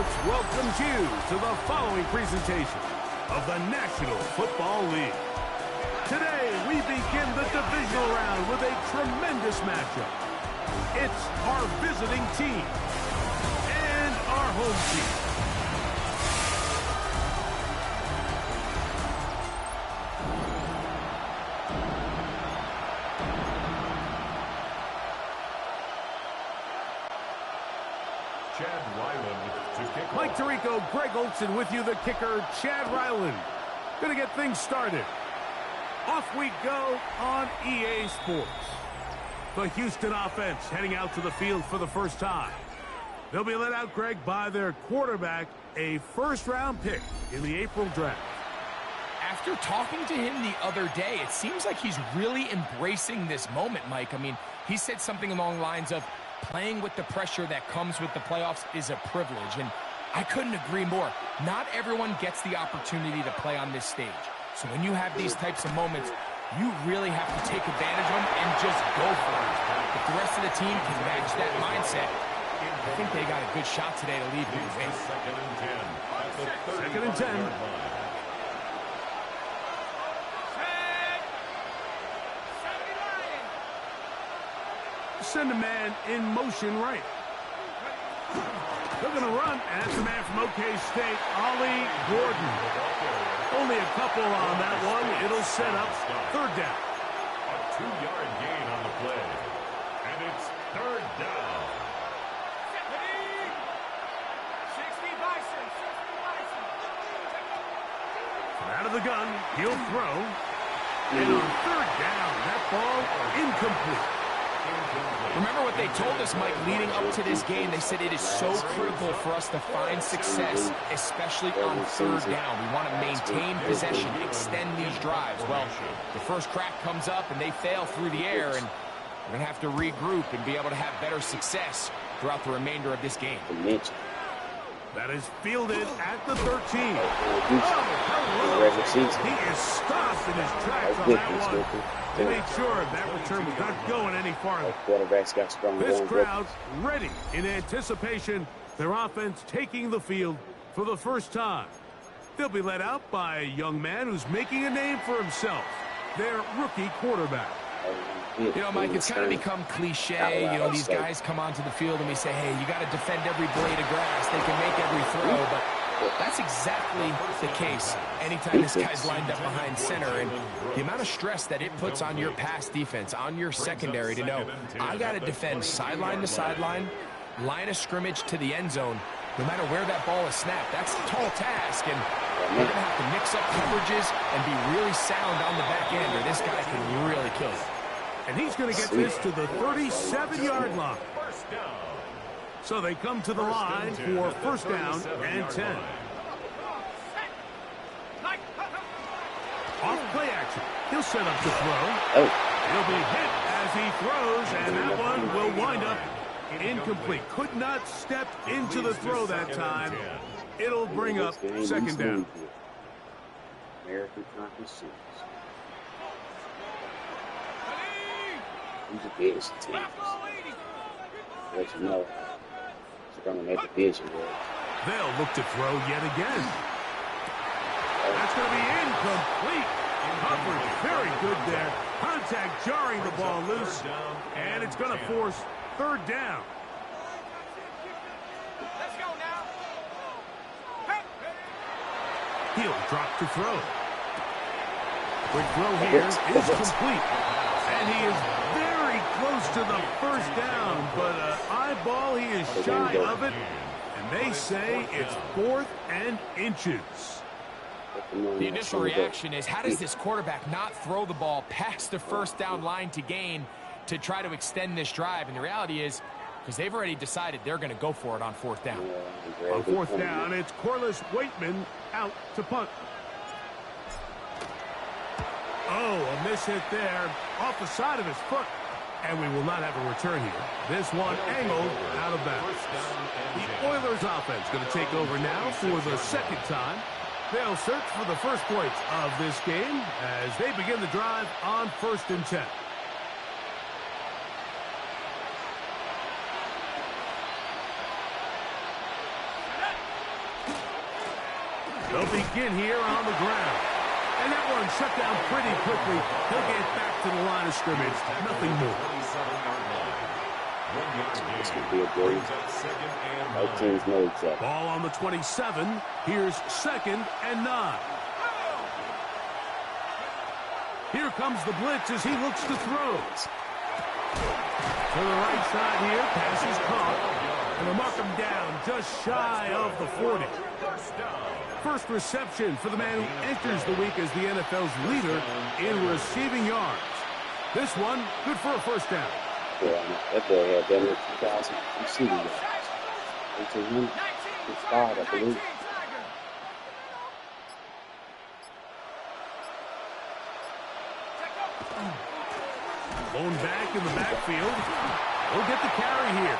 Sports welcomes you to the following presentation of the National Football League. Today, we begin the divisional round with a tremendous matchup. It's our visiting team and our home team. Mike Tirico, Greg Olson with you, the kicker, Chad Ryland. Gonna get things started. Off we go on EA Sports. The Houston offense heading out to the field for the first time. They'll be let out, Greg, by their quarterback, a first-round pick in the April draft. After talking to him the other day, it seems like he's really embracing this moment, Mike. I mean, he said something along the lines of, playing with the pressure that comes with the playoffs is a privilege, and I couldn't agree more. Not everyone gets the opportunity to play on this stage. So when you have these types of moments, you really have to take advantage of them and just go for it. If the rest of the team can match that mindset, I think they got a good shot today to lead with the win. Second and 10. Send a man in motion right. They're going to run, and that's the man from OK State, Ollie Gordon. Only a couple on that one. It'll set up third down. A 2-yard gain on the play, and it's third down. 60 Bison. Out of the gun, he'll throw. And on third down, that ball incomplete. Remember what they told us, Mike, leading up to this game. They said it is so critical for us to find success, especially on third down. We want to maintain possession, extend these drives. Well, the first crack comes up, and they fail through the air, and we're going to have to regroup and be able to have better success throughout the remainder of this game. That is fielded at the 13. He is stopped in his tracks on that one. They made sure that return was not going any farther. This crowd's ready in anticipation. Their offense taking the field for the first time. They'll be led out by a young man who's making a name for himself, their rookie quarterback. You know, Mike, it's kind of become cliche. You know, these guys come onto the field and we say, hey, you got to defend every blade of grass. They can make every throw, but that's exactly the case anytime this guy's lined up behind center. And the amount of stress that it puts on your pass defense, on your secondary to know, I got to defend sideline to sideline, line of scrimmage to the end zone, no matter where that ball is snapped. That's a tall task, and we're going to have to mix up coverages and be really sound on the back end, or this guy can really kill you. And he's going to get this to the 37-yard line. So they come to the line for first down and 10. Off play action. He'll set up to throw. He'll be hit as he throws, and that one will wind up incomplete. Could not step into the throw that time. It'll bring up second down. American Conference Series. Who's the biggest team? Let you know. It's going to make a division. They'll look to throw yet again. That's going to be incomplete. Coverage very good there. Contact jarring the ball loose. And it's going to force third down. Let's go now. He'll drop to throw. Quick throw here is complete. And he is very close to the first down, but eyeball, he is shy of it. And they say it's 4th and inches. The initial reaction is, how does this quarterback not throw the ball past the first down line to gain to try to extend this drive? And the reality is, because they've already decided they're going to go for it on 4th down. On 4th down, it's Corliss Waitman out to punt. Oh, a miss hit there off the side of his foot. And we will not have a return here. This one angled out of bounds. The Oilers offense going to take over now for the second time. They'll search for the first points of this game as they begin the drive on 1st and 10. They'll begin here on the ground. And that one shut down pretty quickly. He'll get back to the line of scrimmage. Nothing more. This would be a great. Both teams know each other. Ball on the 27. Here's 2nd and 9. Here comes the blitz as he looks to throw. To the right side here. Pass is caught. And they'll mark him down just shy of the 40. First reception for the man who enters the week as the NFL's leader in receiving yards. This one, good for a first down. Yeah, that boy had better than 2,000 receiving yards. 1,800. It's 5, I believe. Blown back in the backfield. He'll get the carry here.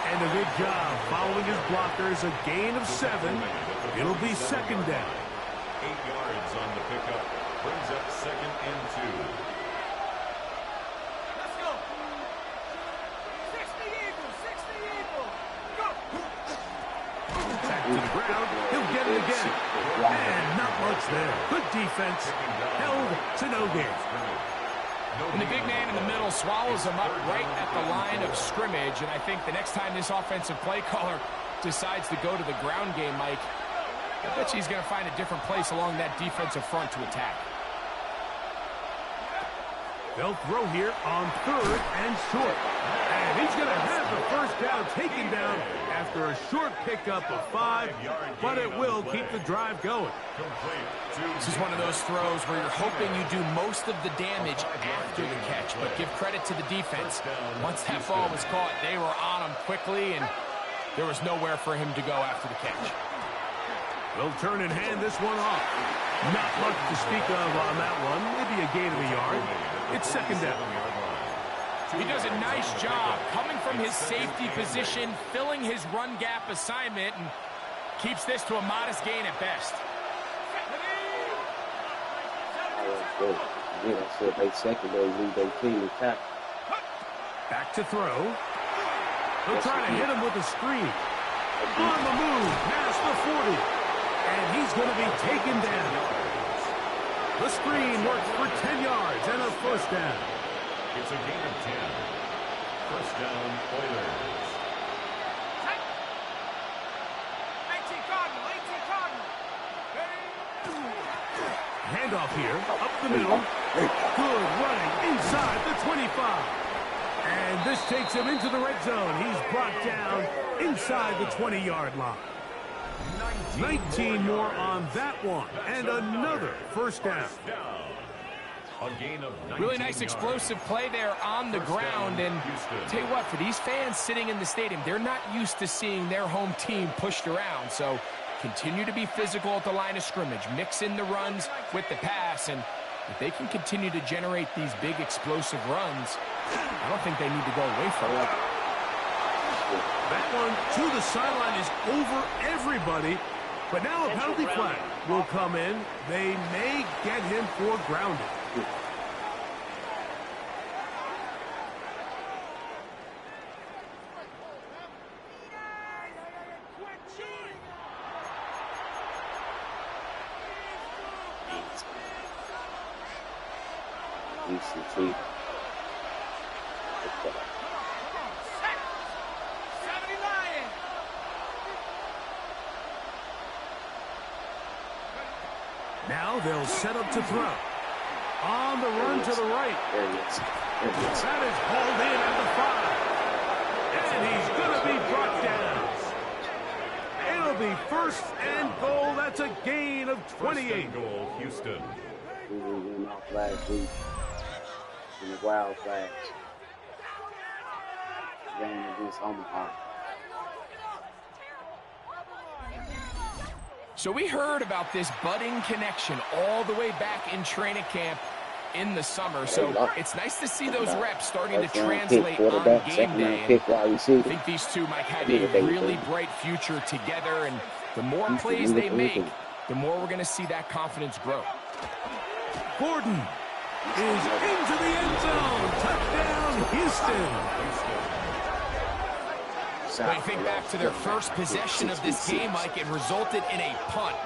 And a good job following his blockers. A gain of 7. It'll be 2nd down. 8 yards on the pickup. Brings up 2nd and 2. Let's go. 60 Eagles, 60 Eagles. Go. Back to the ground. He'll get it again. And not much there. Good defense. Held to no gain. And the big man in the middle swallows him up right at the line of scrimmage. And I think the next time this offensive play caller decides to go to the ground game, Mike, I bet you he's going to find a different place along that defensive front to attack. They'll throw here on 3rd and short. And he's going to have the first down taken down after a short pickup of 5, but it will keep the drive going. This is one of those throws where you're hoping you do most of the damage after the catch, but give credit to the defense. Once that ball was caught, they were on him quickly, and there was nowhere for him to go after the catch. They'll turn and hand this one off. Not much to speak of on that one. Maybe a gain of a yard. It's 2nd down. He does a nice job coming from his safety position, filling his run gap assignment, and keeps this to a modest gain at best. Good. Yeah, I said they secondary lead their team in tackle. Back to throw. They'll try to hit him with a screen. On the move, past the 40. And he's going to be taken down. The screen works for 10 yards and a first down. It's a gain of 10. First down, Oilers. 18 Cardinal, 18 Cardinal. Handoff here, up the middle. Good running inside the 25. And this takes him into the red zone. He's brought down inside the 20-yard line. 19 more on that one. And another first down. A gain of 19 Really nice explosive play there on the ground. And tell you what, for these fans sitting in the stadium, they're not used to seeing their home team pushed around. So continue to be physical at the line of scrimmage. Mix in the runs with the pass. And if they can continue to generate these big explosive runs, I don't think they need to go away from it. That one to the sideline is over everybody. But now a penalty flag will come in. They may get him for grounding. UCT. Now they'll set up to throw. On the run to the right. There it is. That is hauled in at the 5. And he's going to be brought down. It'll be 1st and goal. That's a gain of 28. Goal, Houston. We went off last week in the Wild Flags. Game against Omaha. So we heard about this budding connection all the way back in training camp in the summer. So it's nice to see those reps starting to translate on game day. I think these two might have a really bright future together, and the more plays they make, the more we're going to see that confidence grow. Gordon is into the end zone. Touchdown, Houston. When you think back to their first possession of this game, Mike, it resulted in a punt.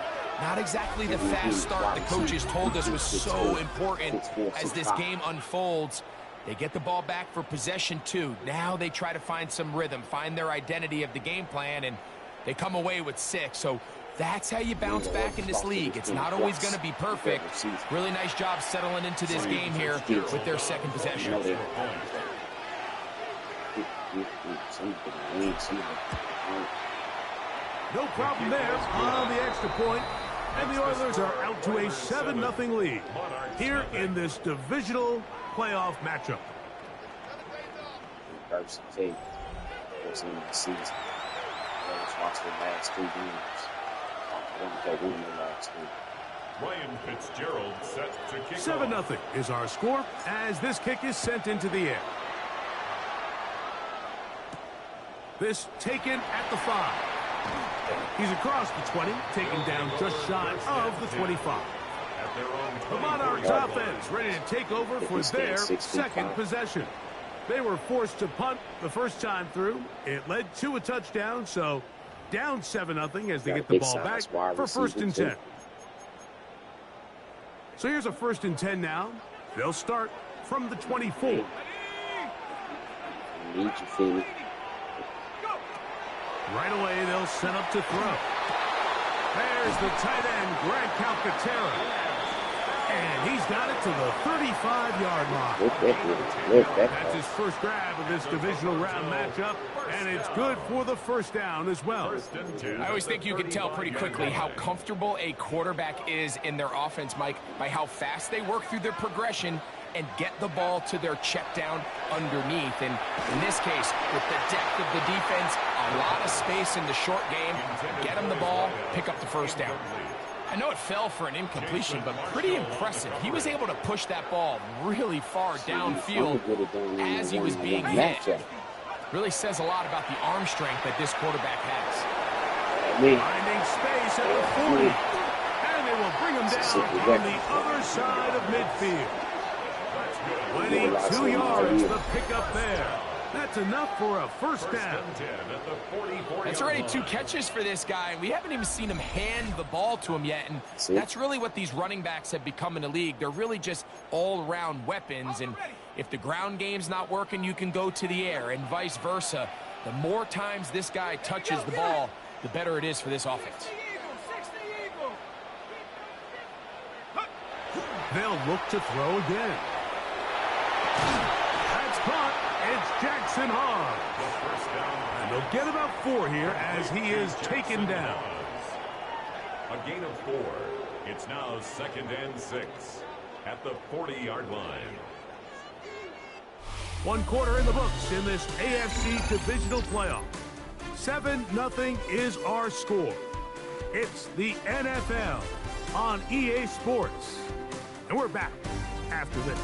Not exactly the fast start the coaches told us was so important as this game unfolds. They get the ball back for possession 2. Now they try to find some rhythm, find their identity of the game plan, and they come away with 6. So that's how you bounce back in this league. It's not always going to be perfect. Really nice job settling into this game here with their second possession. No problem there on the extra point. And the Oilers are out to a 7-0 lead here in this divisional playoff matchup. First take was in the season. Oilers lost their last 2 games. They won their last 2. Ryan Fitzgerald set to kick 7-0 is our score as this kick is sent into the air. This taken at the 5. He's across the 20, taken down just shy of the 25. The Monarchs offense ready to take over for their second possession. They were forced to punt the first time through. It led to a touchdown, so down 7-0 as they get the ball back for 1st and 10. So here's a 1st and 10 now. They'll start from the 24. Need you, Philly. Right away, they'll set up to throw. There's the tight end, Greg Calcaterra. And he's got it to the 35-yard line. That's his first grab of this divisional round matchup, and it's good for the 1st down as well. I always think you can tell pretty quickly how comfortable a quarterback is in their offense, Mike, by how fast they work through their progression and get the ball to their check down underneath. And in this case, with the depth of the defense, a lot of space in the short game, get them the ball, pick up the 1st down. I know it fell for an incompletion, but pretty impressive. He was able to push that ball really far downfield as he was being hit. Really says a lot about the arm strength that this quarterback has. Finding space at the 40. And they will bring him down on the other side of midfield. 22 yards, the pickup there. That's enough for a 1st down. That's already 2 catches for this guy. We haven't even seen him hand the ball to him yet, and that's really what these running backs have become in the league. They're really just all-around weapons, and if the ground game's not working, you can go to the air, and vice versa. The more times this guy touches the ball, the better it is for this offense. They'll look to throw again. That's caught. It's Jackson Hogg. And they'll get about 4 here as he is taken down. A gain of 4. It's now 2nd and 6 at the 40-yard line. 1 quarter in the books in this AFC divisional playoff. 7-0 is our score. It's the NFL on EA Sports. And we're back after this.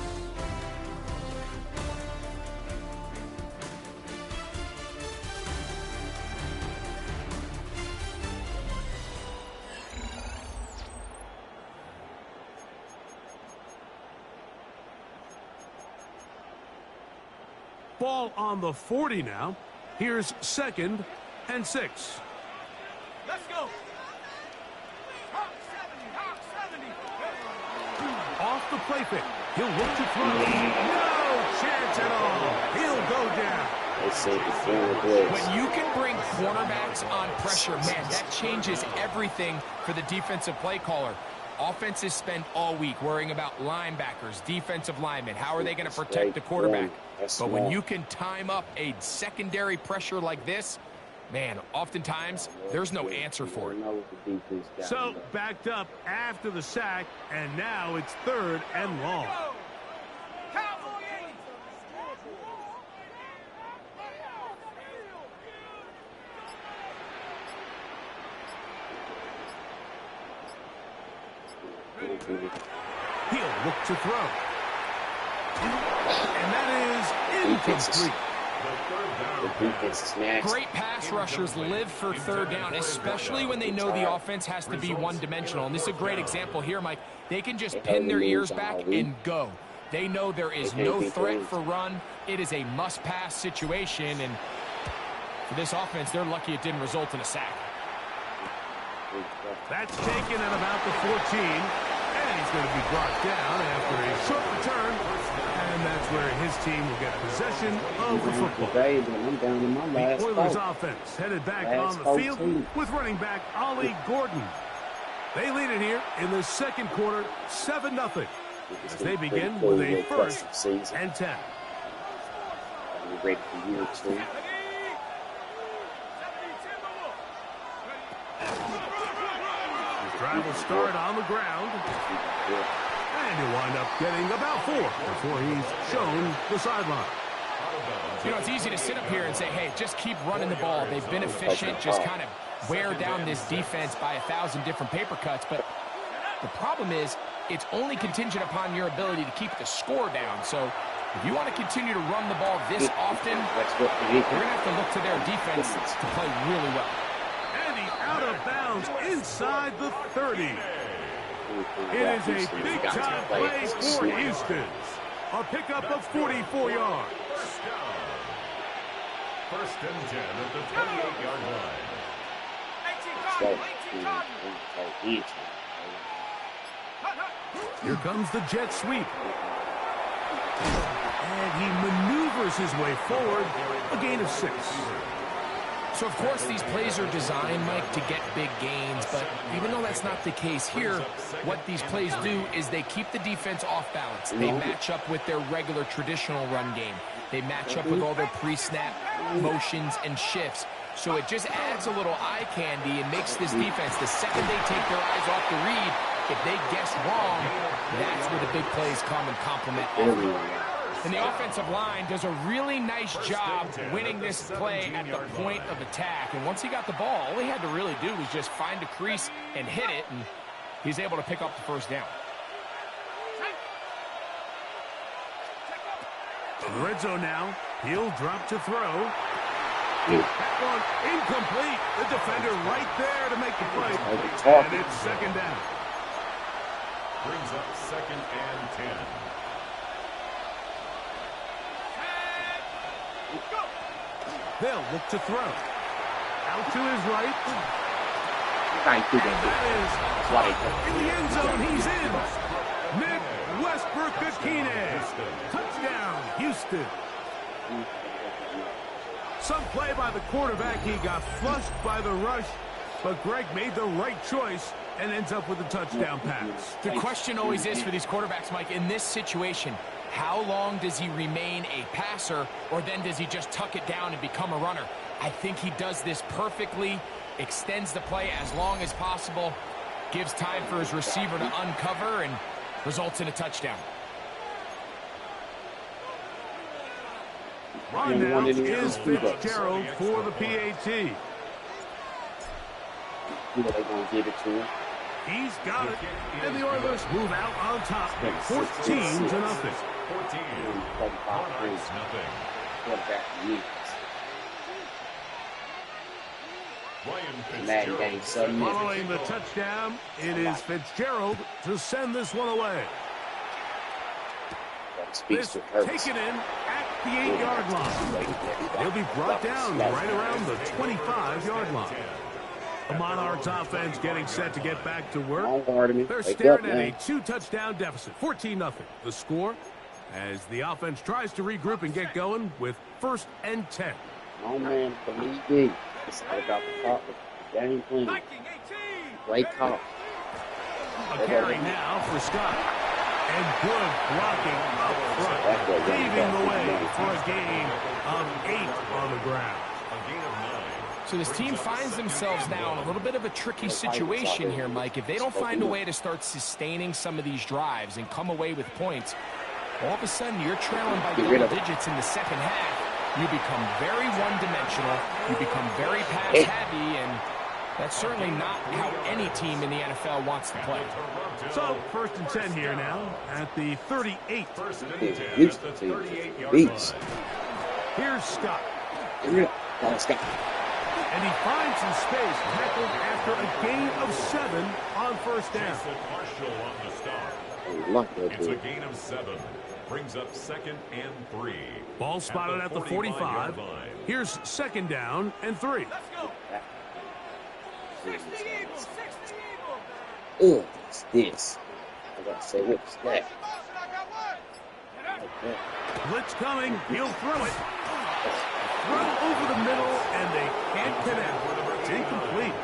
Ball on the 40 now. Here's 2nd and 6. Let's go. Hawk 70. Off the play fake. He'll look to throw. No chance at all. He'll go down. When you can bring cornerbacks on pressure, man, that changes everything for the defensive play caller. Offenses spend all week worrying about linebackers, defensive linemen. How are they going to protect the quarterback? But when you can time up a secondary pressure like this, man, oftentimes there's no answer for it. So backed up after the sack, and now it's 3rd and long. He'll look to throw. And that is incomplete. Great pass rushers live for 3rd down, especially when they know the offense has to be one-dimensional. And this is a great example here, Mike. They can just pin their ears back and go. They know there is no threat for run. It is a must-pass situation. And for this offense, they're lucky it didn't result in a sack. That's taken at about the 14. And he's going to be brought down after a short return. And that's where his team will get possession of the football. The Oilers offense headed back on the field with running back Ollie Gordon. They lead it here in the second quarter, 7-0. As they begin with a 1st and 10. Ready for year 2. The drive will start on the ground. And he'll wind up getting about 4 before he's shown the sideline. You know, it's easy to sit up here and say, hey, just keep running the ball. They've been efficient, just kind of wear down this defense by 1,000 different paper cuts. But the problem is it's only contingent upon your ability to keep the score down. So if you want to continue to run the ball this often, you're going to have to look to their defense to play really well. And he's out of bounds inside the 30. It is a big-time play for Houston. A pickup of 44 yards. First and 10 at the 28-yard line. Here comes the jet sweep. And he maneuvers his way forward. A gain of 6. So, of course, these plays are designed, Mike, to get big gains. But even though that's not the case here, what these plays do is they keep the defense off balance. They match up with their regular traditional run game. They match up with all their pre-snap motions and shifts. So it just adds a little eye candy and makes this defense, the second they take their eyes off the read, if they guess wrong, that's where the big plays come and complement everyone. And the offensive line does a really nice job winning this play at the point of attack. And once he got the ball, all he had to really do was just find a crease and hit it, and he's able to pick up the first down. Red zone now. He'll drop to throw. That one incomplete. The defender right there to make the play. And it's second down. Brings up 2nd and 10. They'll look to throw. Out to his right. That is in the end zone. He's in. Nick Westbrook-Akine. Touchdown, Houston. Some play by the quarterback. He got flushed by the rush, but Greg made the right choice and ends up with a touchdown pass. The question always is for these quarterbacks, Mike, in this situation, how long does he remain a passer, or then does he just tuck it down and become a runner? I think he does this perfectly, extends the play as long as possible, gives time for his receiver to uncover, and results in a touchdown. On now is Fitzgerald for the PAT. They're going to give it to him. He's got it, and the Oilers move out on top, 14-0. 14. Monarchs, nothing. Ryan Fitzgerald. Following the touchdown, it is Fitzgerald to send this one away. This taken in at the 8-yard line. He'll be brought down right around the 25-yard line. The Monarchs offense getting set to get back to work. They're staring at a 2-touchdown deficit, 14-0. The score as the offense tries to regroup and get going with 1st and 10. Oh, man, believe me. It's all about the top of the game plan. Great call. A carry now for Scott. And good blocking up front, paving the way for a gain of 8 on the ground. A gain of 9. So this team finds themselves now in a little bit of a tricky situation here, Mike. If they don't find a way to start sustaining some of these drives and come away with points, all of a sudden you're trailing by double digits in the second half. You become very one-dimensional. You become very pass-heavy, and that's certainly not how any team in the NFL wants to play. So, 1st and 10 here now at the 38. 1st and 10 at the 38-yard line. Here's Scott. And he finds some space, tackled after a gain of 7 on 1st down. It's a gain of 7. Brings up 2nd and 3. Ball spotted at the 45. Here's 2nd down and 3. Let's go. 60 Eagles, 60. Ugh, what's this? I gotta say, what's that? Like that. Blitz coming. He'll throw it. Throw over the middle, and they can't connect. It's incomplete. I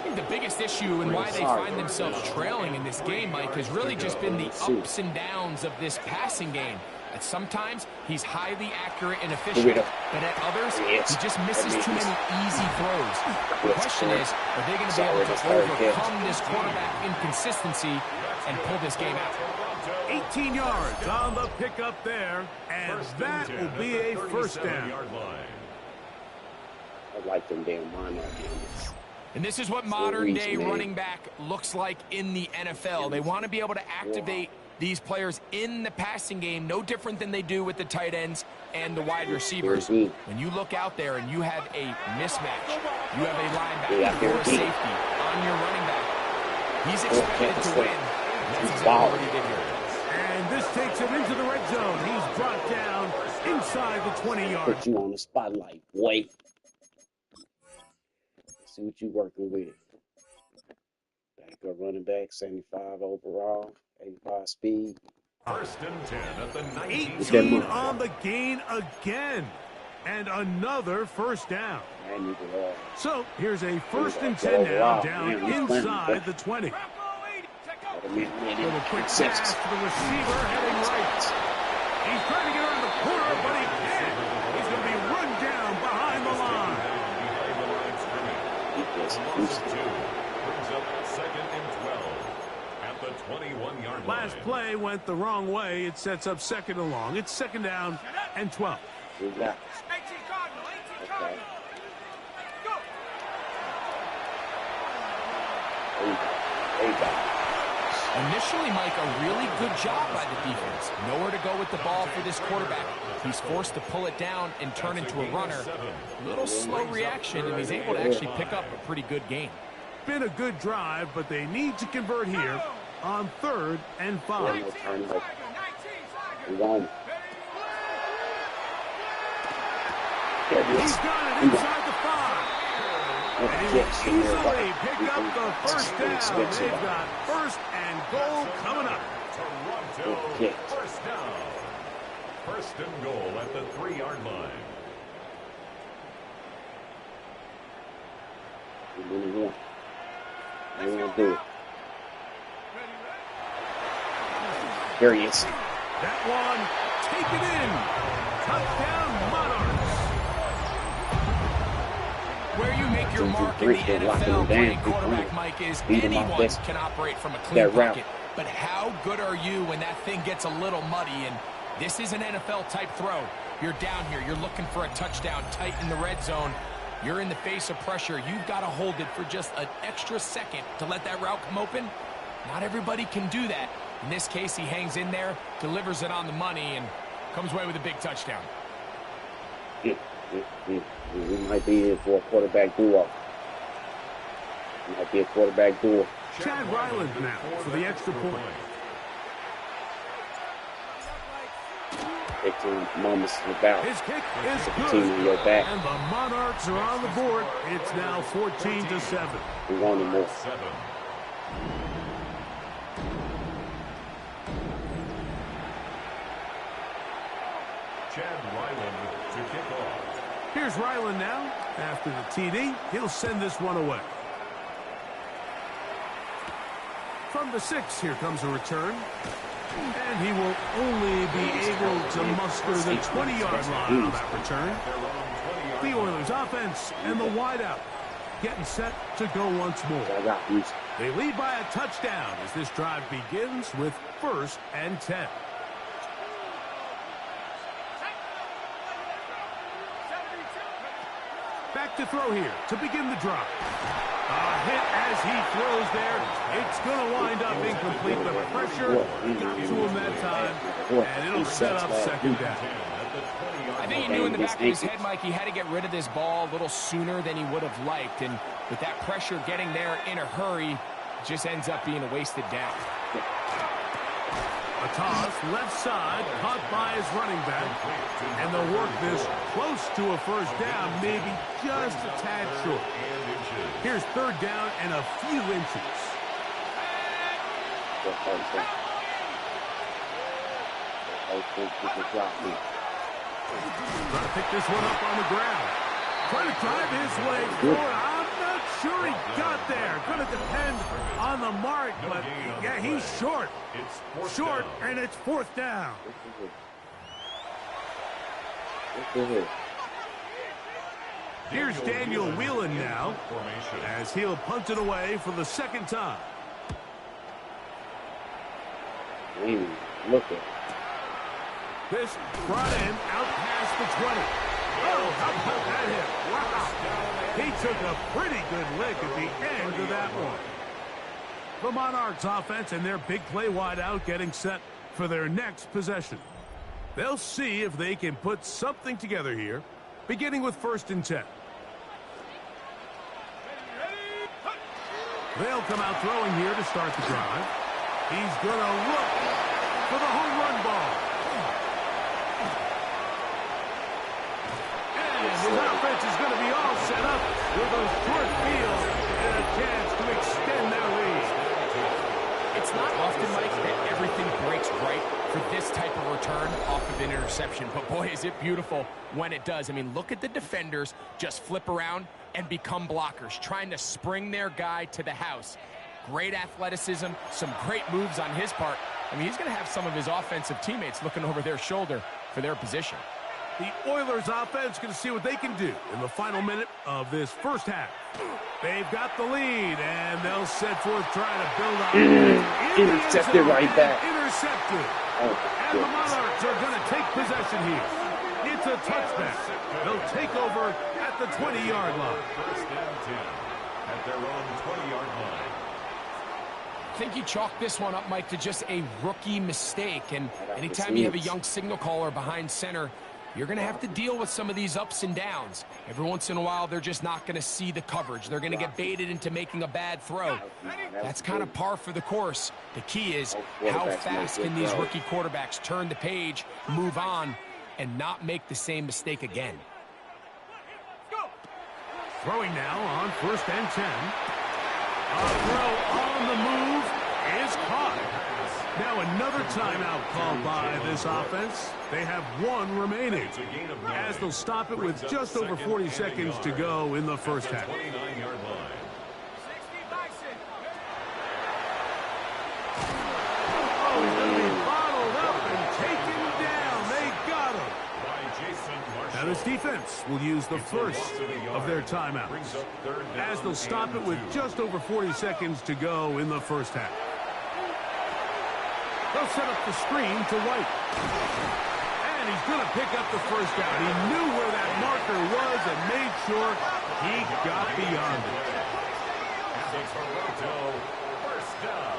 think the biggest issue and why they find themselves trailing in this game, Mike, has really just been the ups and downs of this passing game. At sometimes, he's highly accurate and efficient, but at others, he just misses too many easy throws. The question is, are they going to be able to overcome this quarterback inconsistency and pull this game out? 18 yards on the pickup there, and that will be a first down. I like them damn minor games. And this is what modern-day running back looks like in the NFL. They want to be able to activate these players in the passing game, no different than they do with the tight ends and the wide receivers. When you look out there and you have a mismatch, you have a linebacker or a safety on your running back, he's expected to win. That's exactly what he did here. And this takes him into the red zone. He's brought down inside the 20-yard. Put you on the spotlight, boy. See what you working with. Backup running back, 75 overall, 85 speed. First and 10 at the 18 on the gain again. And another first down. So here's a first and 10 now, down inside the 20. Little quick pass to the receiver heading right. He's trying to get around the corner, but he can't. He's going to be run down behind the line. Brings up second and 12 at the 21-yard line. Last play went the wrong way. It sets up second and long. It's second down and 12. Okay. There you go. Initially, Mike, a really good job by the defense. Nowhere to go with the ball for this quarterback. He's forced to pull it down and turn into a runner. A little slow reaction, and he's able to actually pick up a pretty good gain. Been a good drive, but they need to convert here on 3rd and 5. He's got it inside the 5. And he will easily pick up the first down. They've got first and goal coming up. Toronto, first down. First and goal at the 3-yard line. They want to do it. There he is. That one, take it in. Touchdown, Monarchs. Where you make your mark in the NFL playing quarterback, Mike, is anyone can operate from a clean pocket. But how good are you when that thing gets a little muddy? And this is an NFL-type throw. You're down here. You're looking for a touchdown tight in the red zone. You're in the face of pressure. You've got to hold it for just an extra second to let that route come open. Not everybody can do that. In this case, he hangs in there, delivers it on the money, and comes away with a big touchdown. We might be in for a quarterback duo. Might be a quarterback duo. Chad Ryland now for the extra point. 15 moments in the battle. His kick is good. Team in your back. And the Monarchs are on the board. It's now 14-7. We wanted more. Chad Ryland to kick off. Here's Ryland now. After the TD, he'll send this one away. From the 6, here comes a return. And he will only be able to muster the 20-yard line on that return. The Oilers offense and the wideout getting set to go once more. They lead by a touchdown as this drive begins with 1st and 10. Back to throw here to begin the drive. A hit as he throws there. It's going to wind up incomplete. The pressure got to him that time, and it'll set up second down. I think he knew in the back of his head, Mike, he had to get rid of this ball a little sooner than he would have liked. And with that pressure getting there in a hurry, it just ends up being a wasted down. A toss, left side, caught by his running back. And they'll work this close to a first down, maybe just a tad short. Here's 3rd down and a few inches. Trying to pick this one up on the ground. Trying to drive his way forward. I'm not sure he got there. Going to depend on the mark, but yeah, he's short. Short, and it's fourth down. Here's Daniel Whelan now, as he'll punt it away for the second time. Look at it. This brought in out past the 20. Oh, how about that hit? Wow. He took a pretty good lick at the end of that one. The Monarchs offense and their big play wide out getting set for their next possession. They'll see if they can put something together here, beginning with 1st and 10. They'll come out throwing here to start the drive. He's going to look for the home run ball. And his offense is going to be all set up with a short field and a chance to extend their lead. It's not often, Mike, that everything breaks right for this type of return off of an interception. But, boy, is it beautiful when it does. I mean, look at the defenders just flip around and become blockers, trying to spring their guy to the house. Great athleticism, some great moves on his part. I mean, he's going to have some of his offensive teammates looking over their shoulder for their position. The Oilers offense going to see what they can do in the final minute of this first half. They've got the lead, and they'll set forth trying to build up. Intercepted right back. Intercepted. And the Monarchs are going to take possession here. It's a touchback. They'll take over at the 20-yard line. 1st and 10 at their own 20-yard line. I think you chalk this one up, Mike, to just a rookie mistake. And anytime you have a young signal caller behind center, you're going to have to deal with some of these ups and downs. Every once in a while, they're just not going to see the coverage. They're going to get baited into making a bad throw. That's kind of par for the course. The key is how fast can these rookie quarterbacks turn the page, move on, and not make the same mistake again. Throwing now on 1st and 10. A throw on the move is caught. Now another timeout called by this offense. They have one remaining, as they'll stop it with just over 40 seconds to go in the first half. 29-yard line. Oh, he's going to be bottled up and taken down. They got him. Now this defense will use the first of their timeouts, as they'll stop it with just over 40 seconds to go in the first half. They'll set up the screen to White. And he's going to pick up the first down. He knew where that marker was and made sure he got beyond it. First down.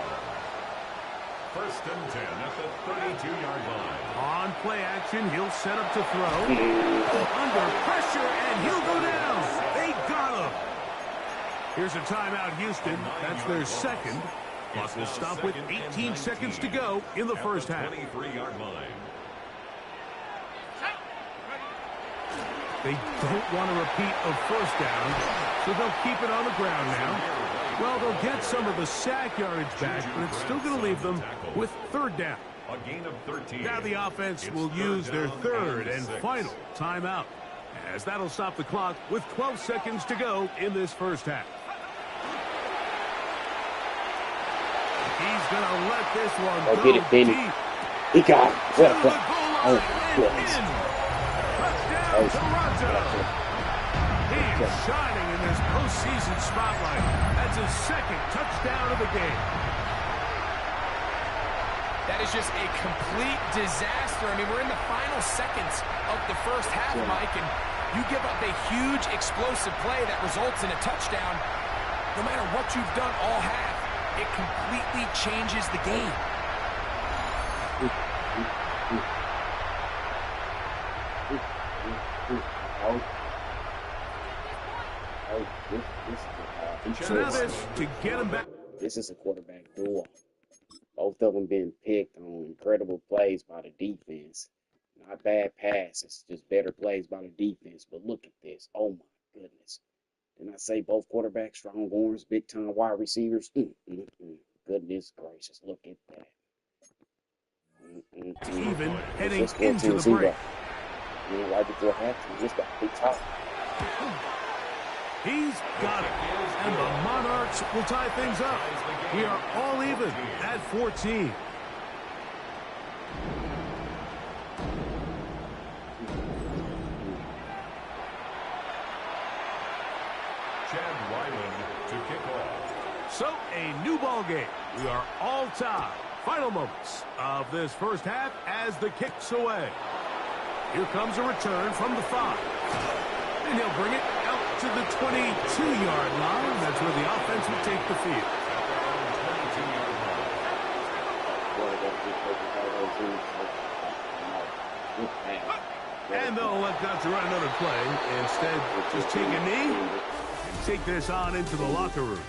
1st and 10 at the 32-yard line. On play action, he'll set up to throw. Under pressure, and he'll go down. They got him. Here's a timeout, Houston. That's their second. Clock will stop with 18 seconds to go in the first half. 23-yard line. They don't want a repeat of first down, so they'll keep it on the ground now. Well, they'll get some of the sack yardage back, but it's still going to leave them with 3rd down. A gain of 13. Now the offense will use their 3rd and final timeout, as that'll stop the clock with 12 seconds to go in this first half. He's going to let this one go get it, Benny. deep. He got it. To the goal line Oh, and goodness. in. Touchdown, Toronto. He is shining in this postseason spotlight. That's his 2nd touchdown of the game. That is just a complete disaster. I mean, we're in the final seconds of the first half, Mike, and you give up a huge explosive play that results in a touchdown. No matter what you've done all half, it completely changes the game. So now this to get him back. This is a quarterback duel. Both of them being picked on incredible plays by the defense. Not bad passes, just better plays by the defense. But look at this. Oh, my goodness. Didn't I say both quarterbacks, strong arms, big-time wide receivers? goodness gracious, look at that. Even heading into the break. Right before halftime, just got to be top. He's got it. And the Monarchs will tie things up. We are all even at 14. Chad Ryland to kick off. So, a new ball game. We are all tied. Final moments of this first half as the kick's away. Here comes a return from the 5. And he'll bring it out to the 22-yard line. That's where the offense will take the field. And they'll elect not to run another play. Instead, just take a knee and take this on into the locker room.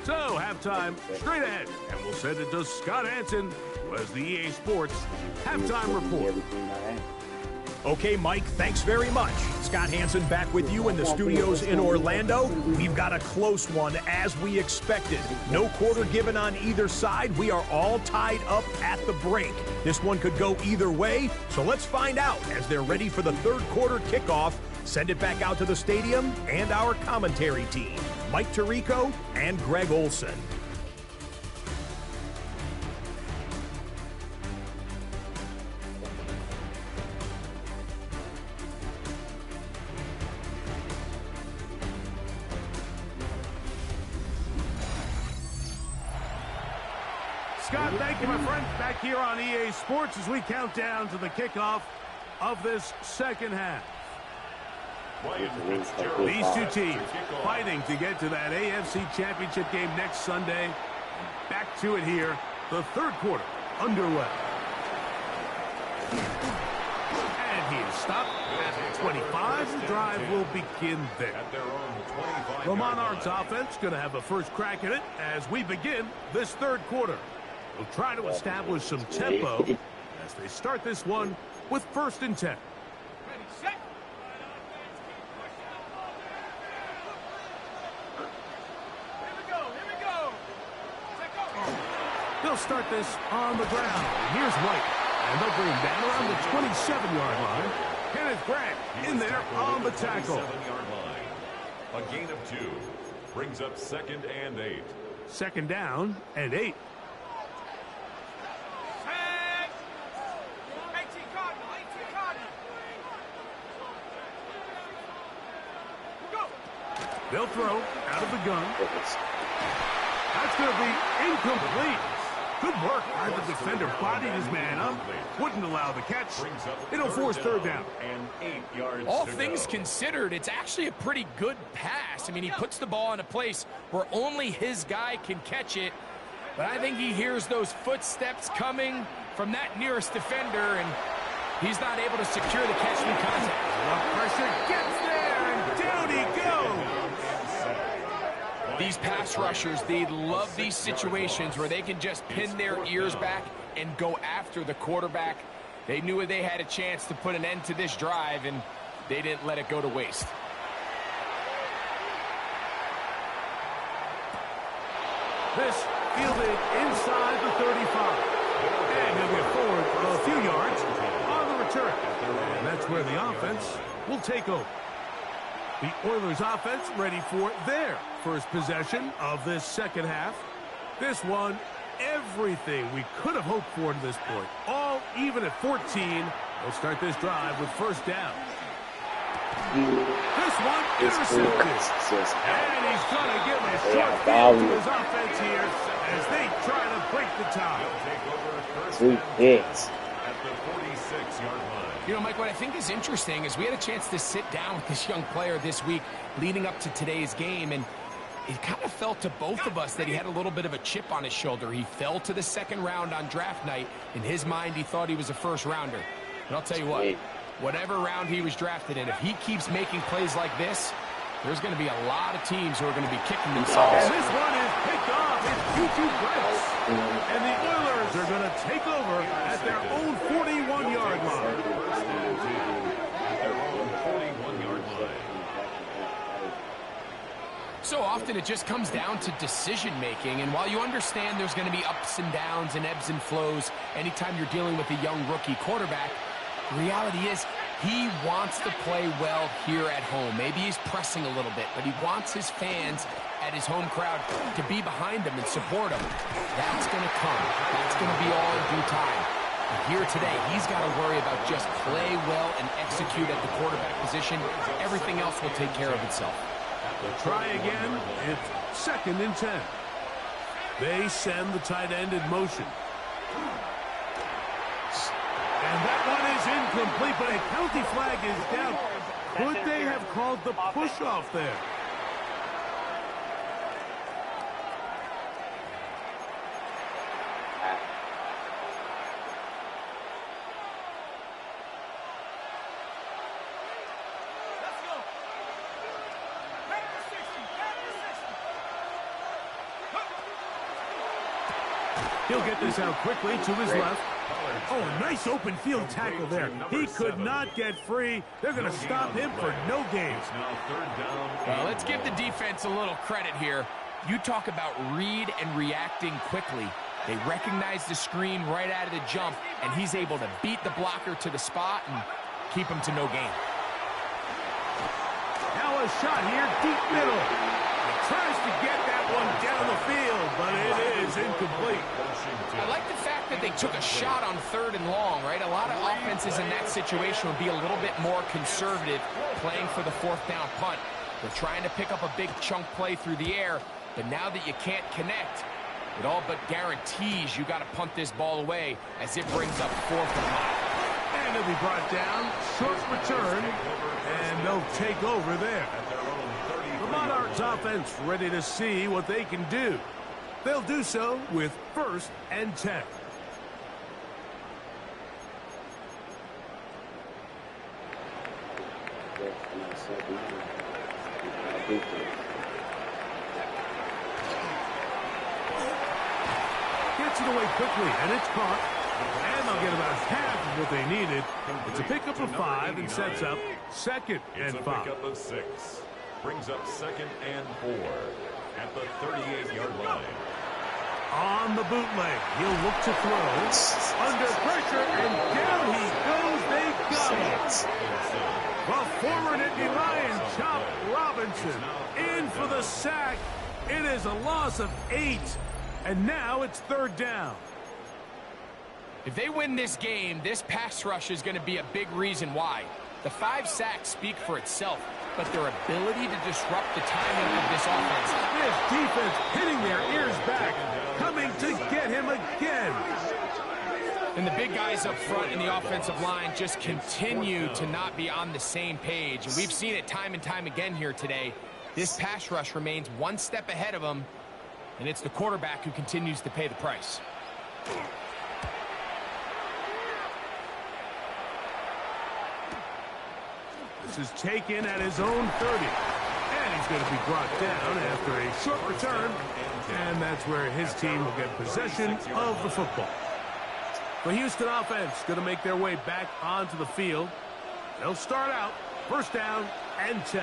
So, halftime straight ahead. And we'll send it to Scott Hansen, who has the EA Sports halftime report. Okay, Mike, thanks very much. Scott Hansen back with you in the studios in Orlando. We've got a close one, as we expected. No quarter given on either side. We are all tied up at the break. This one could go either way, so let's find out as they're ready for the third quarter kickoff. Send it back out to the stadium and our commentary team, Mike Tirico and Greg Olson. Scott, thank you, my friend. Back here on EA Sports as we count down to the kickoff of this second half. These two teams fighting to get to that AFC Championship game next Sunday. Back to it here. The third quarter underway. And he is stopped at 25. The drive will begin there. The Monarchs offense going to have a first crack at it as we begin this third quarter. We'll try to establish some tempo as they start this one with 1st and 10. Ready, set. Here we go. Take over. They'll start this on the ground. Here's White. And they'll bring him down around the 27-yard line. Kenneth Grant in there on the tackle. 7-yard line. A gain of 2. Brings up 2nd and 8. 2nd down and 8. They'll throw out of the gun. That's going to be incomplete. Good work by the defender. Bodied his man up. Wouldn't allow the catch. It'll force 3rd down. And 8 yards. All things considered, it's actually a pretty good pass. I mean, he puts the ball in a place where only his guy can catch it. But I think he hears those footsteps coming from that nearest defender, and he's not able to secure the catch in contact. The pressure gets there, and down he goes. These pass rushers, they love these situations where they can just pin their ears back and go after the quarterback. They knew they had a chance to put an end to this drive, and they didn't let it go to waste. This fielded inside the 35. And he'll get forward a few yards on the return. And that's where the offense will take over. The Oilers offense ready for their first possession of this second half. This one, everything we could have hoped for to this point. All even at 14. They'll start this drive with 1st down. This one intercepted. And he's going to give a short field to his offense here as they try to break the tie. 2 hits. At the 46-yard line. You know, Mike, what I think is interesting is we had a chance to sit down with this young player this week leading up to today's game, and it kind of felt to both of us that he had a little bit of a chip on his shoulder. He fell to the 2nd round on draft night. In his mind, he thought he was a 1st rounder. And I'll tell you what, whatever round he was drafted in, if he keeps making plays like this, there's going to be a lot of teams who are going to be kicking themselves. And this one is picked off. It's Q2 breaks. And the Oilers are going to take over at their own 41-yard line. so often it just comes down to decision-making, and while you understand there's going to be ups and downs and ebbs and flows anytime you're dealing with a young rookie quarterback, the reality is he wants to play well here at home. Maybe he's pressing a little bit, but he wants his fans at his home crowd to be behind him and support him. That's going to come. That's going to be all in due time. But here today, he's got to worry about just play well and execute at the quarterback position. Everything else will take care of itself. Try again. It's 2nd and 10. They send the tight end in motion. And that one is incomplete, but a penalty flag is down. Could they have called the push-off there? He'll get this out quickly to his left. Oh, nice open field tackle there. He could not get free. They're going to stop him for no gain. Well, let's give the defense a little credit here. You talk about read and reacting quickly. They recognize the screen right out of the jump, and he's able to beat the blocker to the spot and keep him to no gain. Now a shot here, deep middle. He tries to get that one down the field, but it is incomplete. I like the fact that they took a shot on 3rd and long, right? A lot of offenses in that situation would be a little bit more conservative playing for the 4th down punt. They're trying to pick up a big chunk play through the air, but now that you can't connect, it all but guarantees you got to punt this ball away as it brings up 4th and 5. And he'll be brought down, short return, and they'll take over there. The Monarchs offense ready to see what they can do. They'll do so with 1st and 10. Gets it away quickly, and it's caught. And they'll get about half of what they needed. It's a pickup of 5 and sets up 2nd and 5. It's a pickup of 6. Brings up 2nd and 4 at the 38-yard line. On the bootleg, he'll look to throw. Under pressure, and down he goes. They got it. The former Nittany Lion, Chop Robinson, in for the sack. It is a loss of 8, and now it's 3rd down. If they win this game, this pass rush is going to be a big reason why. The 5 sacks speak for itself, but their ability to disrupt the timing of this offense. This defense hitting their ears back, coming to get him again. And the big guys up front in the offensive line just continue to not be on the same page. And we've seen it time and time again here today. This pass rush remains one step ahead of them, and it's the quarterback who continues to pay the price. This is taken at his own 30. And he's going to be brought down after a short return. And that's where his team will get possession of the football. The Houston offense going to make their way back onto the field. They'll start out 1st down and 10.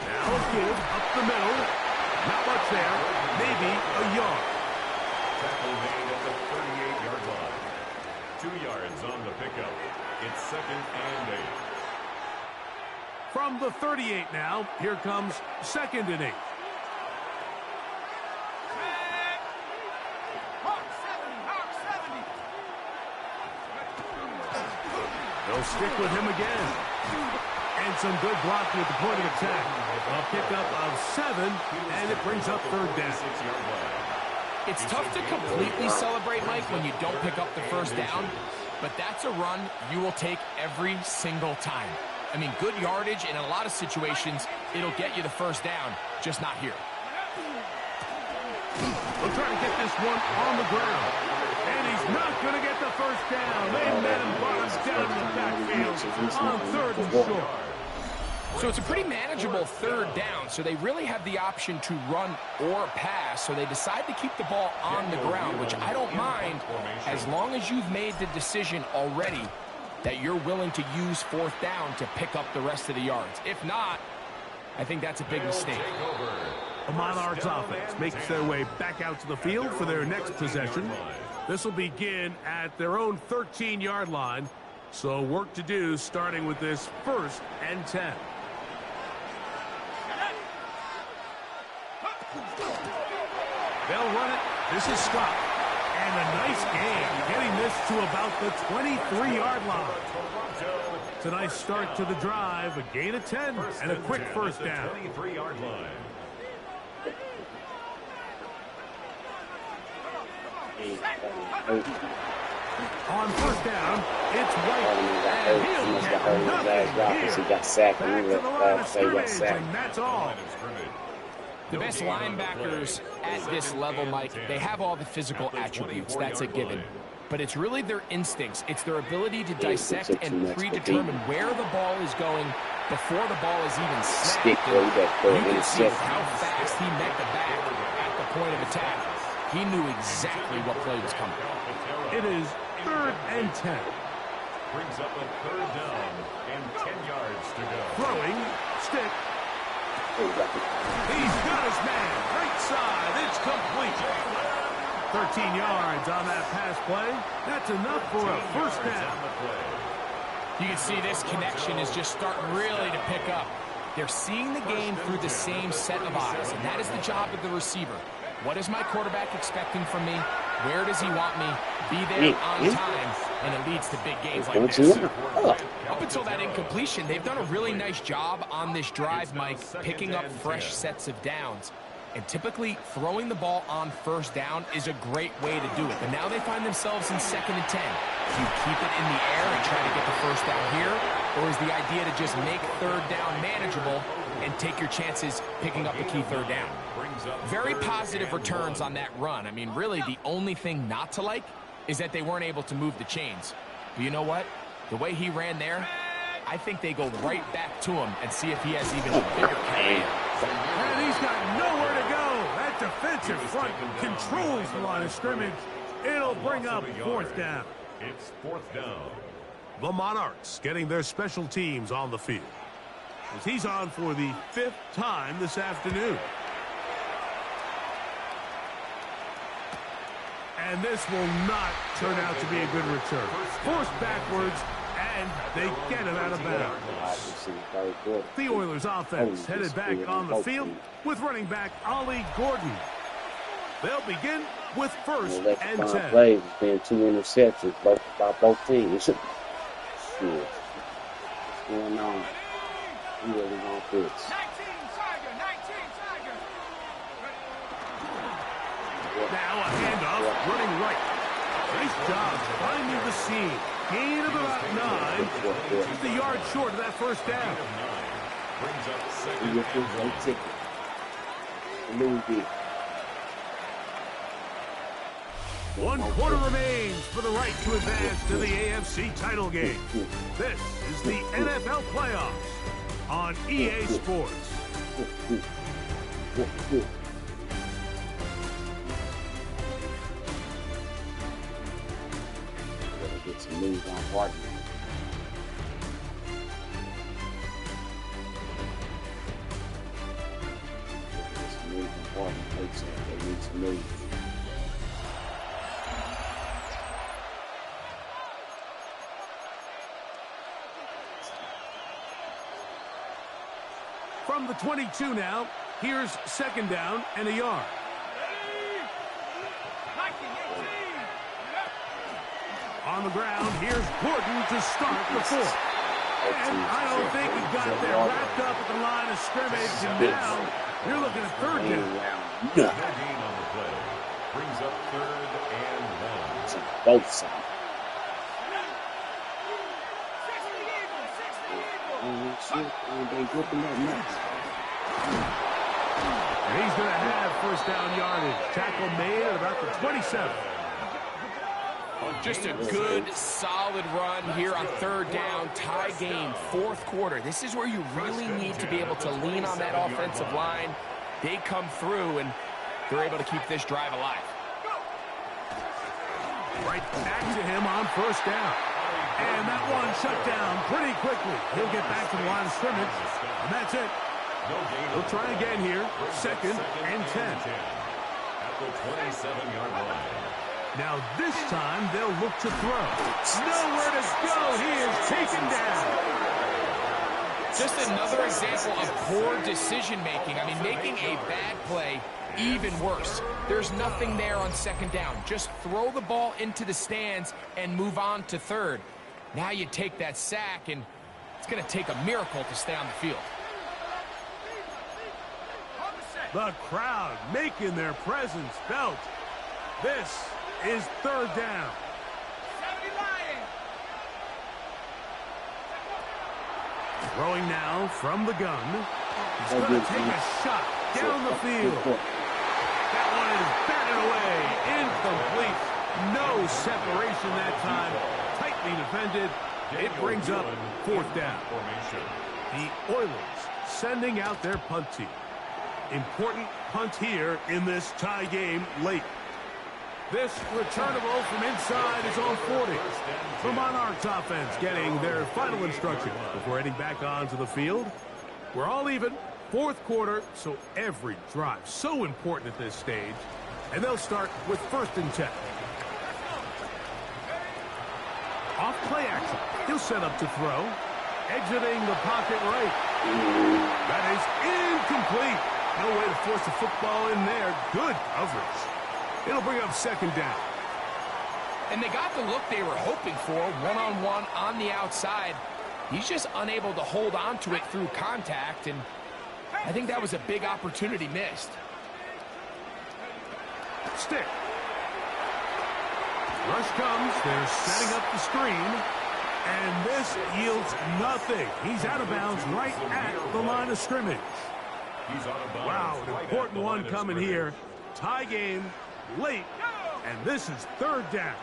Now a give up the middle. Not much there. Maybe a yard. Tackle made at the 38-yard line. 2 yards on the pickup. It's 2nd and 8. From the 38 now, here comes 2nd and 8. They'll stick with him again. And some good blocking at the point of attack. A pickup of 7, and it brings up 3rd down. It's tough to completely celebrate, Mike, when you don't pick up the 1st down, but that's a run you will take every single time. I mean, good yardage, and in a lot of situations, it'll get you the 1st down, just not here. We'll try to get this one on the ground. And he's not going to get the 1st down. They met him bottoms down in the backfield on 3rd and short. So it's a pretty manageable 3rd down, so they really have the option to run or pass, so they decide to keep the ball on the ground, which I don't mind as long as you've made the decision already that you're willing to use fourth down to pick up the rest of the yards. If not, I think that's a big mistake. The Monarchs offense makes their way back out to the field for their next possession. This will begin at their own 13-yard line. So work to do starting with this 1st and 10. They'll run it. This is Scott. And a nice game, getting this to about the 23-yard line. It's a nice start to the drive, a gain of 10, and a quick first down. 23-yard line. On first down, it's White. And he'll get nothing He got sacked. Back to the line of scrimmage, and that's all. The best linebackers at this level, Mike, they have all the physical attributes. That's a given. But it's really their instincts. It's their ability to dissect and predetermine where the ball is going before the ball is even snapped. You can see how fast he met the back at the point of attack. He knew exactly what play was coming. It is 3rd and 10. Brings up a 3rd down and 10 yards to go. Throwing, stick. He's got his man. Right side. It's complete. 13 yards on that pass play. That's enough for a first down. You can see this connection is just starting really to pick up. They're seeing the game through the same set of eyes, and that is the job of the receiver. What is my quarterback expecting from me? Where does he want me? Be there on time, and it leads to big games like this. Up until that incompletion, they've done a really nice job on this drive, Mike, picking up fresh sets of downs. And typically, throwing the ball on first down is a great way to do it. But now they find themselves in 2nd and 10. Do you keep it in the air and try to get the first down here? Or is the idea to just make 3rd down manageable and take your chances picking up the key 3rd down? Very positive returns on that run. I mean, really, the only thing not to like is that they weren't able to move the chains. But you know what? The way he ran there, I think they go right back to him and see if he has even a bigger carry. And he's got nowhere to go. That defensive front controls the line of scrimmage. It'll bring up 4th down. It's 4th down. The Monarchs getting their special teams on the field, as he's on for the 5th time this afternoon. And this will not turn out to be a good return. Forced backwards, and they get it out of bounds. The Oilers offense headed back on the field with running back Ollie Gordon. They'll begin with 1st and 10. Plays has been 2 interceptions by both teams. Shit. What's going on? Who really want this? 19 Tiger, 19 Tiger. Now a handoff, running right. Nice job finding the seam. Gain of about 9. Just a yard short of that first down. Brings up 2nd. A little bit. 1 quarter remains for the right to advance to the AFC title game. This is the NFL playoffs on EA Sports. Get some news on Barton. Get some news on Barton. They need some news. From the 22 now, here's 2nd down and a yard. On the ground, here's Gordon to start the 4th. And I don't think he got there wrapped up at the line of scrimmage, and now you're looking at 3rd down. Gain on the play. Brings up 3rd and 1. Both sides. And he's going to have first down yardage. Tackle made at about the 27. Just a good, solid run here on 3rd down, tie game, 4th quarter. This is where you really need to be able to lean on that offensive line. They come through, and they're able to keep this drive alive. Right back to him on first down. And that one shut down pretty quickly. He'll get back to the line of scrimmage, and that's it. We'll try again here. Second and 10. At the 27-yard line. Now this time they'll look to throw. Nowhere to go. He is taken down. Just another example of poor decision-making. I mean, making a bad play even worse. There's nothing there on second down. Just throw the ball into the stands and move on to third. Now you take that sack, and it's going to take a miracle to stay on the field. The crowd making their presence felt. This is third down. Throwing now from the gun. He's going to take a shot down the field. That one is batted away. Incomplete. No separation that time. Tightly defended. It brings up fourth down. The Oilers sending out their punt team. Important punt here in this tie game late. This returnable from inside is on 40. The Monarchs offense getting their final instruction before heading back onto the field. We're all even. Fourth quarter, so every drive so important at this stage. And they'll start with first and 10. Off play action. He'll set up to throw. Exiting the pocket right. That is incomplete. No way to force the football in there. Good coverage. It'll bring up second down. And they got the look they were hoping for, one-on-one on the outside. He's just unable to hold on to it through contact, and I think that was a big opportunity missed. Stick. Rush comes. They're setting up the screen. And this yields nothing. He's out of bounds right at the line of scrimmage. Wow, an important one coming here. Tie game, late, and this is third down.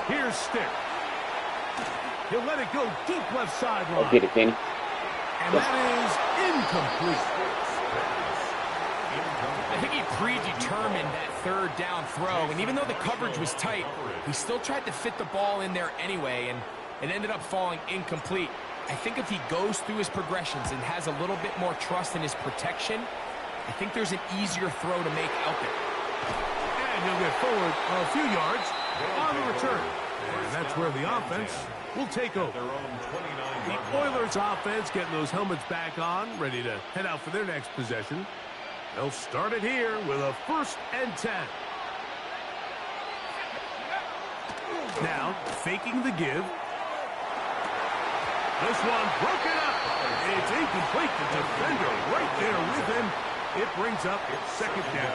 Here's Stick. He'll let it go deep left sideline. Oh, get it, Penny. And that is incomplete. I think he predetermined that third down throw, and even though the coverage was tight, he still tried to fit the ball in there anyway, and it ended up falling incomplete. I think if he goes through his progressions and has a little bit more trust in his protection, I think there's an easier throw to make out there. And he'll get forward a few yards on the return. And that's where the offense will take over. The Oilers offense getting those helmets back on, ready to head out for their next possession. They'll start it here with a first and 10. Now, faking the give. This one broken up. It's incomplete. The defender right there with him. It brings up second down.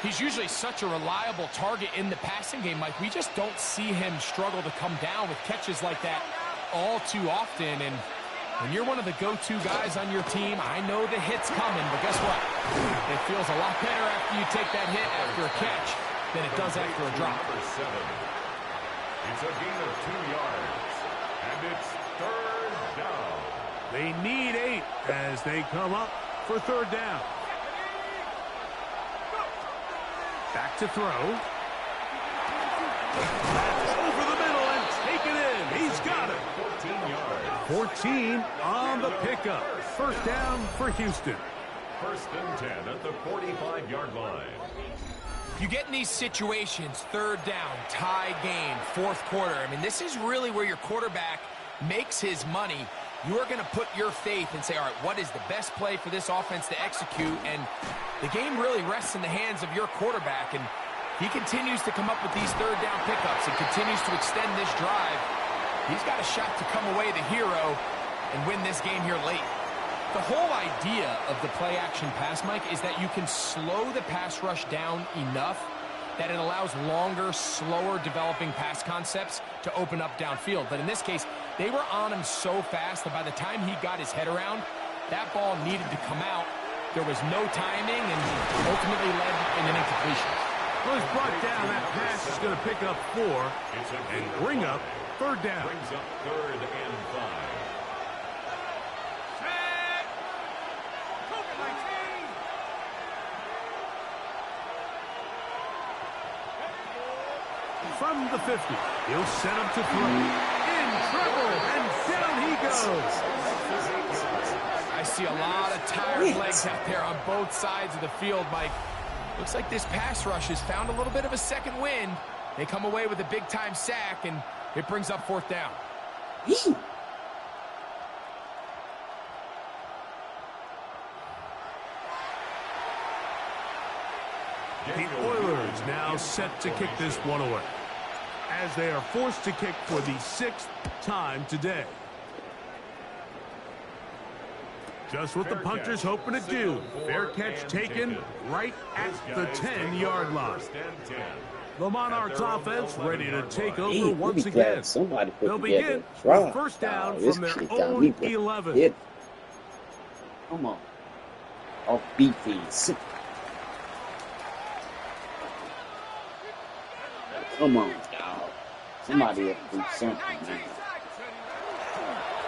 He's usually such a reliable target in the passing game, Mike. We just don't see him struggle to come down with catches like that all too often. And when you're one of the go-to guys on your team, I know the hit's coming, but guess what? It feels a lot better after you take that hit after a catch than it does after a drop. It's a gain of 2 yards, and it's third down. They need 8 as they come up for third down. Back to throw. That's over the middle and taken in. He's got it. 14 yards. 14 on the pickup. First down for Houston. First and 10 at the 45-yard line. You get in these situations, third down, tie game, fourth quarter. I mean, this is really where your quarterback makes his money. You are going to put your faith and say, all right, what is the best play for this offense to execute? And the game really rests in the hands of your quarterback. And he continues to come up with these third down pickups and continues to extend this drive. He's got a shot to come away the hero and win this game here late. The whole idea of the play-action pass, Mike, is that you can slow the pass rush down enough that it allows longer, slower developing pass concepts to open up downfield. But in this case, they were on him so fast that by the time he got his head around, that ball needed to come out. There was no timing and ultimately led in an incompletion. Well, he's brought down. That pass is going to pick up 4 and bring up third down. Brings up third and 5. from the 50. He'll set up to throw. In trouble, and down he goes. I see a lot of tired legs out there on both sides of the field, Mike. Looks like this pass rush has found a little bit of a second wind. They come away with a big-time sack, and it brings up 4th down. The Oilers now set to kick this one away, as they are forced to kick for the 6th time today. Just what the punter's hoping to do. Fair catch taken right at the 10-yard line. The Monarchs offense ready to take over once again. They'll begin with 1st down from their own 11. Come on. Off defense. Come on, dog. Somebody have to do something, man.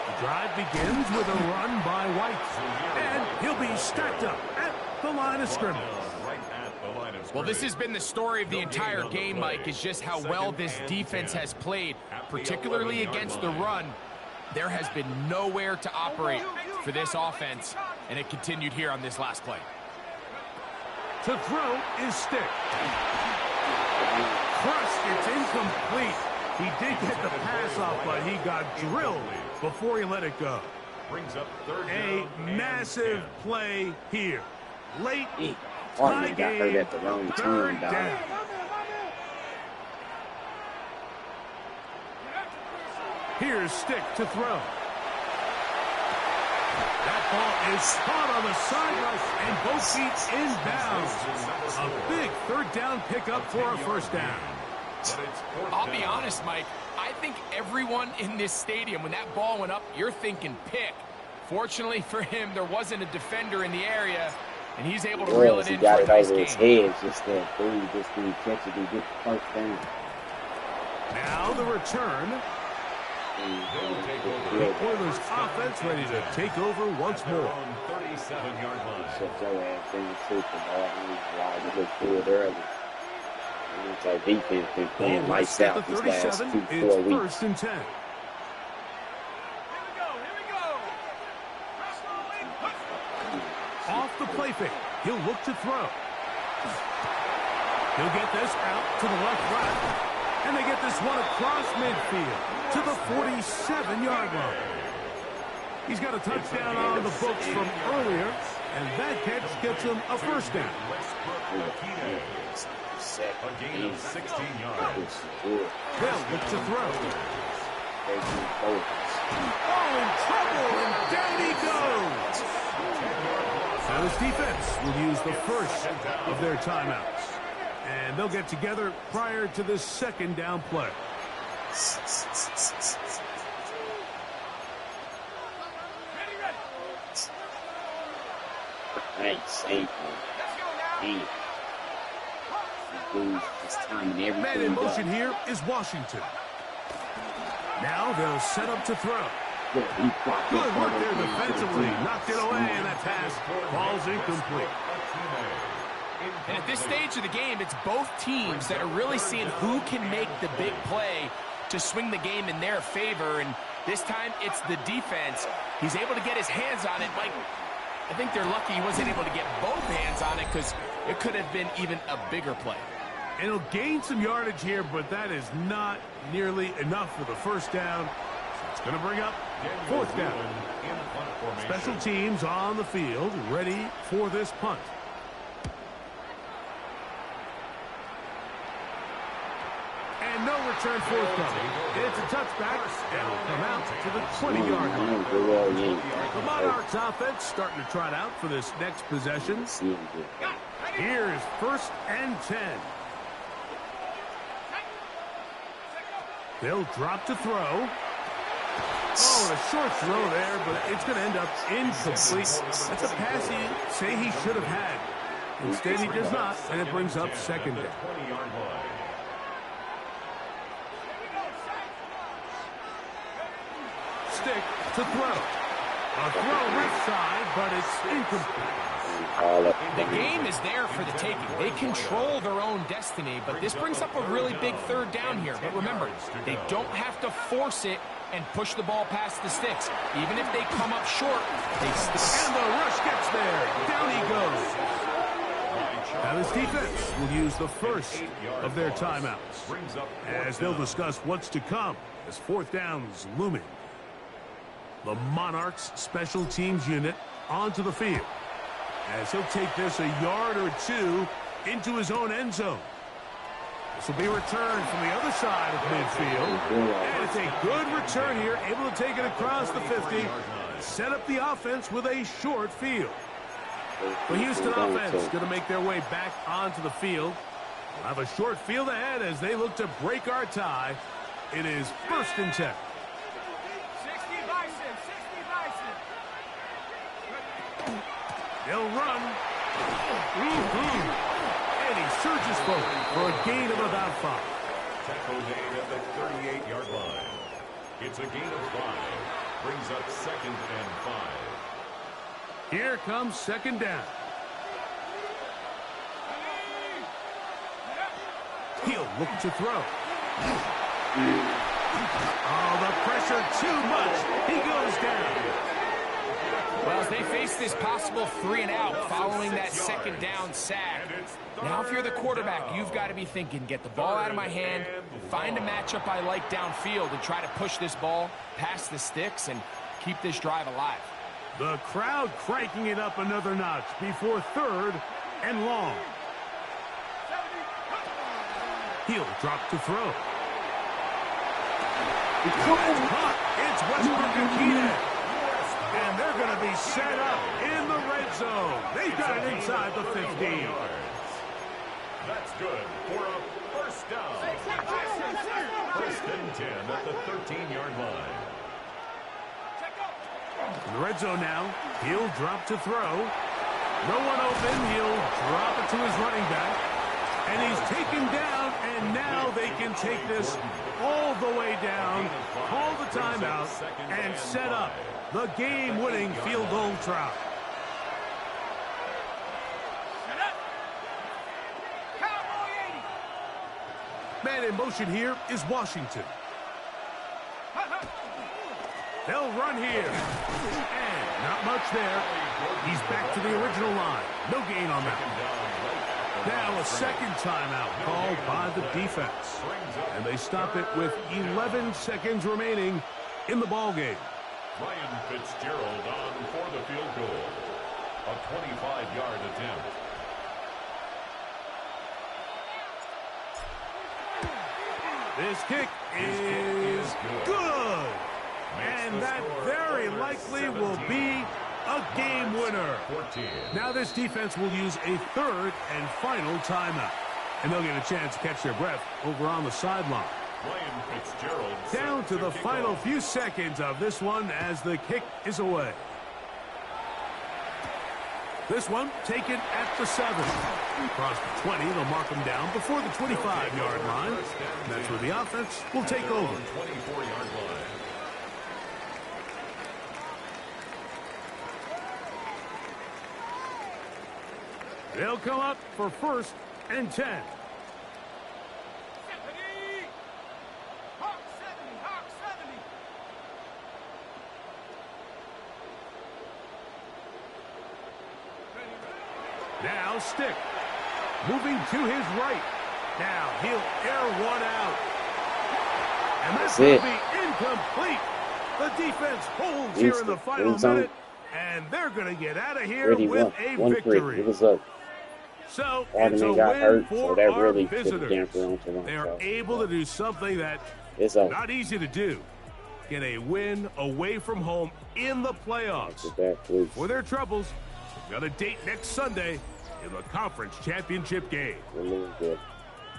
The drive begins with a run by White. And he'll be stacked up at the line of scrimmage. Well, this has been the story of the entire game, Mike, is just how well this defense has played, particularly against the run. There has been nowhere to operate for this offense, and it continued here on this last play. To throw is Stick. Crushed, it's incomplete. He did get the pass off, but he got drilled before he let it go. A massive play here. Late tie game, 3rd down. Here's Stick to throw. That ball is caught on the sideline, and both feet inbounds. A big 3rd down pickup for a 1st down. I'll be honest, Mike. I think everyone in this stadium, when that ball went up, you're thinking pick. Fortunately for him, there wasn't a defender in the area, and he's able to reel it in for a nice game. His head, just that thing, just when he catches it, he gets the 1st down. Now the return. The Oilers offense ready to take over once more. 37-yard line. Shut your ass in the super, dog. You look good early. Our defense been playing lights out these last 2-4 weeks. It's 1st and 10. Off the play fake. He'll look to throw. He'll get this out to the left rack. And they get this one across midfield to the 47-yard line. He's got a touchdown on the books from earlier, and that catch gets him a 1st down. A gain of 16 yards. They'll look to throw. Oh, in trouble, and down he goes. So his defense will use the 1st of their timeouts. And they'll get together prior to this 2nd down play. Man in motion here is Washington. Now they'll set up to throw. Good work there defensively. Knocked it away, and that pass falls incomplete. And at this stage of the game, it's both teams that are really seeing who can make the big play to swing the game in their favor. And this time, it's the defense. He's able to get his hands on it. Mike, I think they're lucky he wasn't able to get both hands on it, because it could have been even a bigger play. And he'll gain some yardage here, but that is not nearly enough for the 1st down. So it's going to bring up 4th down. Special teams on the field, ready for this punt. And no return forthcoming. It's a touchback, and it'll come out to the 20-yard line. The Monarchs offense starting to trot out for this next possession. Here's 1st and 10. They'll drop to throw. Oh, a short throw there, but it's going to end up incomplete. That's a pass he say he should have had. Instead, he does not, and it brings up 2nd down. Stick to throw. A throw left side, but it's incomplete. The game is there for the taking. They control their own destiny, but this brings up a really big third down here. But remember, they don't have to force it and push the ball past the sticks. Even if they come up short, they still... And the rush gets there. Down he goes. Now this defense will use the first of their timeouts as they'll discuss what's to come as fourth down is looming. The Monarchs special teams unit onto the field as he'll take this a yard or two into his own end zone. This will be returned from the other side of midfield. And it's a good return here, able to take it across the 50, set up the offense with a short field. The Houston offense going to make their way back onto the field. We'll have a short field ahead as they look to break our tie. It is 1st and 10. 60 Bison, 60 Bison. They'll run. And he surges forward for a gain of about 5. Tackle made at the 38-yard line. It's a gain of 5. Brings up 2nd and 5. Here comes 2nd down. He'll look to throw. Oh, the pressure too much. He goes down. Well, as they face this possible 3 and out following that 2nd down sack, now if you're the quarterback, you've got to be thinking, get the ball out of my hand, find a matchup I like downfield, and try to push this ball past the sticks and keep this drive alive. The crowd cranking it up another notch before 3rd and long. He'll drop to throw. It's caught. It's Westbrook and Keenan. And they're going to be set up in the red zone. They've got it inside the 15. That's good for a 1st down. 1st and 10 at the 13-yard line. In the red zone now, he'll drop to throw. No one open. He'll drop it to his running back. And he's taken down, and now they can take this all the way down, call the timeout, and set up the game-winning field goal try. Man in motion here is Washington. They'll run here. And not much there. He's back to the original line. No gain on that. Now a 2nd timeout called by the defense. And they stop it with 11 seconds remaining in the ballgame. Ryan Fitzgerald on for the field goal. A 25-yard attempt. This kick is good. And that very likely will be a game winner. Now this defense will use a 3rd and final timeout. And they'll get a chance to catch their breath over on the sideline. Ryan Fitzgerald down to the final few seconds of this one as the kick is away. This one taken at the 7. Across the 20, they'll mark them down before the 25-yard line. And that's where the offense will take over. 24-yard line. They'll come up for 1st and 10. Hawk 70, Hawk 70. Now Stick. Moving to his right. Now he'll air one out. And that's going to be incomplete. The defense holds here in the final minute. And they're going to get out of here with a victory. So it's a win for our visitors. They're able to do something that is not easy to do. Get a win away from home in the playoffs. For their troubles, they've got a date next Sunday in the conference championship game.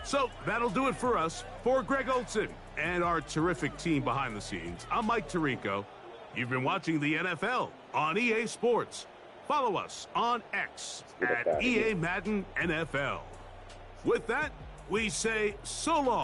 So that'll do it for us. For Greg Olson and our terrific team behind the scenes, I'm Mike Tirico. You've been watching the NFL on EA Sports. Follow us on X at EA Madden NFL. With that, we say so long.